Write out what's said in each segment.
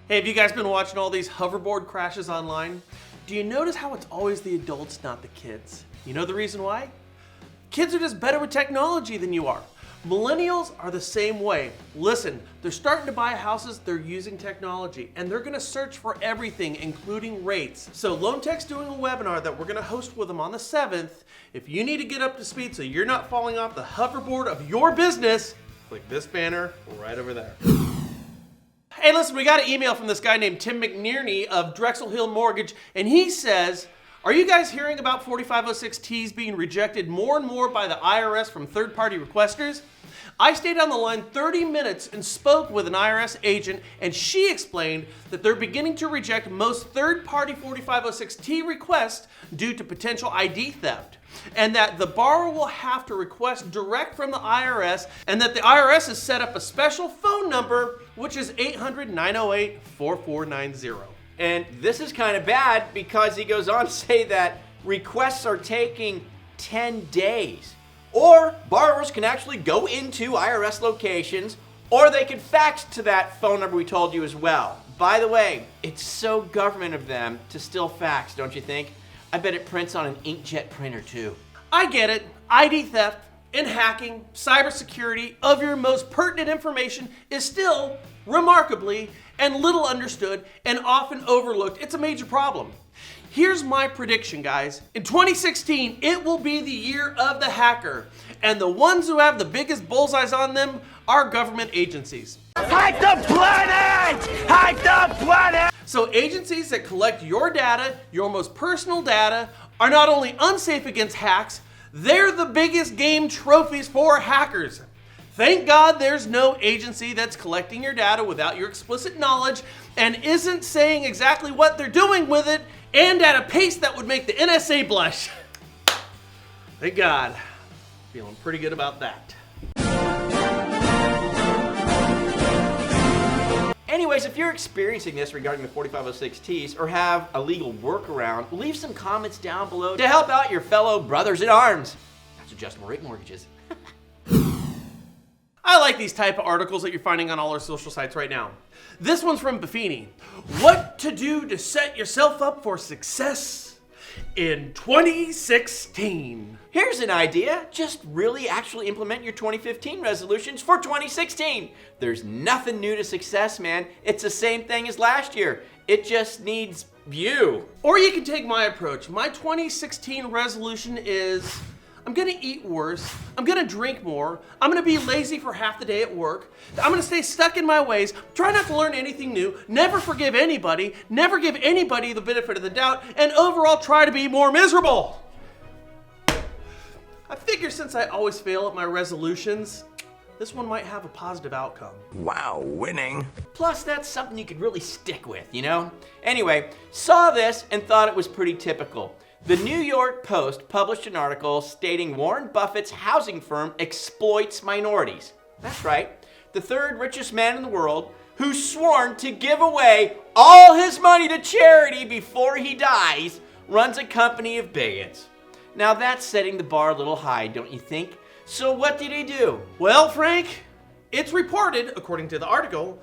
Hey, have you guys been watching all these hoverboard crashes online? Do you notice how it's always the adults, not the kids? You know the reason why? Kids are just better with technology than you are. Millennials are the same way. Listen, they're starting to buy houses, they're using technology, and they're gonna search for everything, including rates. So Loan Tech's doing a webinar that we're gonna host with them on the 7th. If you need to get up to speed so you're not falling off the hoverboard of your business, click this banner right over there. Hey, listen, we got an email from this guy named Tim McNerney of Drexel Hill Mortgage, and he says, are you guys hearing about 4506Ts being rejected more and more by the IRS from third-party requesters? I stayed on the line 30 minutes and spoke with an IRS agent, and she explained that they're beginning to reject most third-party 4506T requests due to potential ID theft, and that the borrower will have to request direct from the IRS, and that the IRS has set up a special phone number, which is 800-908-4490. And this is kind of bad because he goes on to say that requests are taking 10 days. Or borrowers can actually go into IRS locations, or they can fax to that phone number we told you as well. By the way, it's so government of them to still fax, don't you think? I bet it prints on an inkjet printer too. I get it. ID theft and hacking, cybersecurity of your most pertinent information is still remarkably and little understood and often overlooked. It's a major problem. Here's my prediction, guys. In 2016, it will be the year of the hacker. And the ones who have the biggest bullseyes on them are government agencies. Hide the planet! Hide the planet! So agencies that collect your data, your most personal data, are not only unsafe against hacks, they're the biggest game trophies for hackers. Thank God there's no agency that's collecting your data without your explicit knowledge and isn't saying exactly what they're doing with it and at a pace that would make the NSA blush. Thank God. Feeling pretty good about that. Anyways, if you're experiencing this regarding the 4506Ts or have a legal workaround, leave some comments down below to help out your fellow brothers in arms. That's adjustable rate mortgages. I like these type of articles that you're finding on all our social sites right now. This one's from Buffini. What to do to set yourself up for success in 2016. Here's an idea. Just really actually implement your 2015 resolutions for 2016. There's nothing new to success, man. It's the same thing as last year. It just needs you. Or you can take my approach. My 2016 resolution is I'm gonna eat worse, I'm gonna drink more, I'm gonna be lazy for half the day at work, I'm gonna stay stuck in my ways, try not to learn anything new, never forgive anybody, never give anybody the benefit of the doubt, and overall try to be more miserable. I figure since I always fail at my resolutions, this one might have a positive outcome. Wow, winning. Plus, that's something you could really stick with, you know? Anyway, saw this and thought it was pretty typical. The New York Post published an article stating Warren Buffett's housing firm exploits minorities. That's right, the third richest man in the world, who's sworn to give away all his money to charity before he dies, runs a company of bigots. Now that's setting the bar a little high, don't you think? So what did he do? Well, Frank, it's reported, according to the article,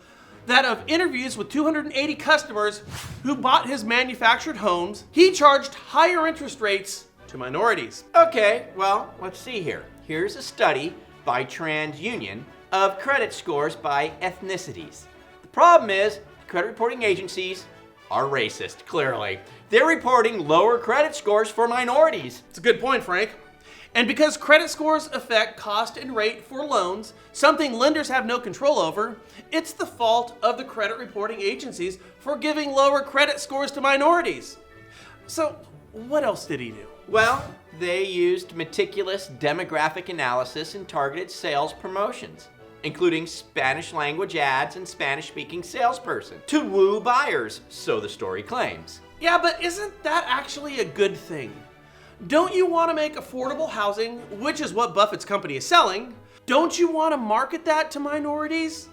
that of interviews with 280 customers who bought his manufactured homes, he charged higher interest rates to minorities. Okay, well, let's see here. Here's a study by TransUnion of credit scores by ethnicities. The problem is, credit reporting agencies are racist, clearly. They're reporting lower credit scores for minorities. It's a good point, Frank. And because credit scores affect cost and rate for loans, something lenders have no control over, it's the fault of the credit reporting agencies for giving lower credit scores to minorities. So, what else did he do? Well, they used meticulous demographic analysis and targeted sales promotions, including Spanish language ads and Spanish-speaking salesperson, to woo buyers, so the story claims. Yeah, but isn't that actually a good thing? Don't you want to make affordable housing, which is what Buffett's company is selling? Don't you want to market that to minorities?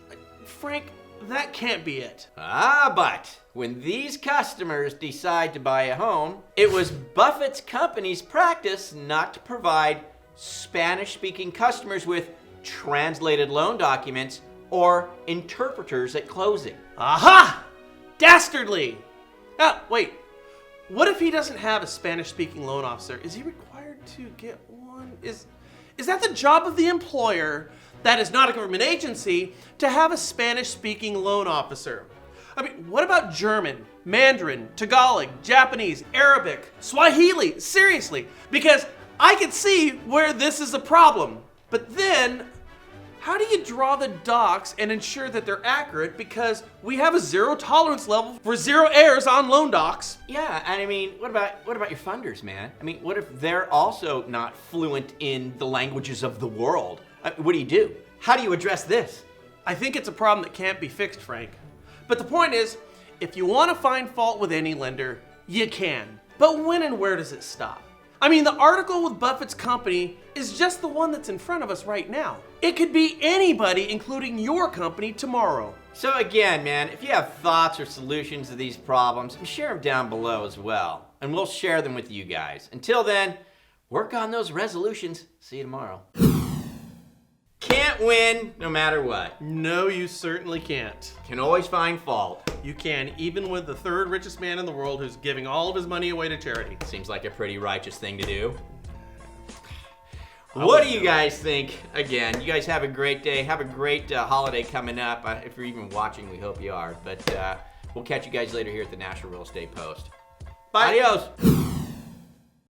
Frank, that can't be it. But when these customers decide to buy a home, it was Buffett's company's practice not to provide Spanish-speaking customers with translated loan documents or interpreters at closing. Aha! dastardly. Wait. What if he doesn't have a Spanish-speaking loan officer? Is he required to get one? Is that the job of the employer that is not a government agency to have a Spanish-speaking loan officer? I mean, what about German, Mandarin, Tagalog, Japanese, Arabic, Swahili? Seriously, because I can see where this is a problem. But then, how do you draw the docs and ensure that they're accurate? Because we have a zero tolerance level for zero errors on loan docs. Yeah, and I mean, what about your funders, man? I mean, what if they're also not fluent in the languages of the world? What do? How do you address this? I think it's a problem that can't be fixed, Frank. But the point is, if you want to find fault with any lender, you can. But when and where does it stop? I mean, the article with Buffett's company is just the one that's in front of us right now. It could be anybody, including your company, tomorrow. So again, man, if you have thoughts or solutions to these problems, share them down below as well. And we'll share them with you guys. Until then, work on those resolutions. See you tomorrow. Can't win no matter what. No, you certainly can't. Can always find fault. You can, even with the third richest man in the world who's giving all of his money away to charity. Seems like a pretty righteous thing to do. What do you guys think? Again, you guys have a great day. Have a great holiday coming up. If you're even watching, we hope you are. But we'll catch you guys later here at the National Real Estate Post. Bye. Adios.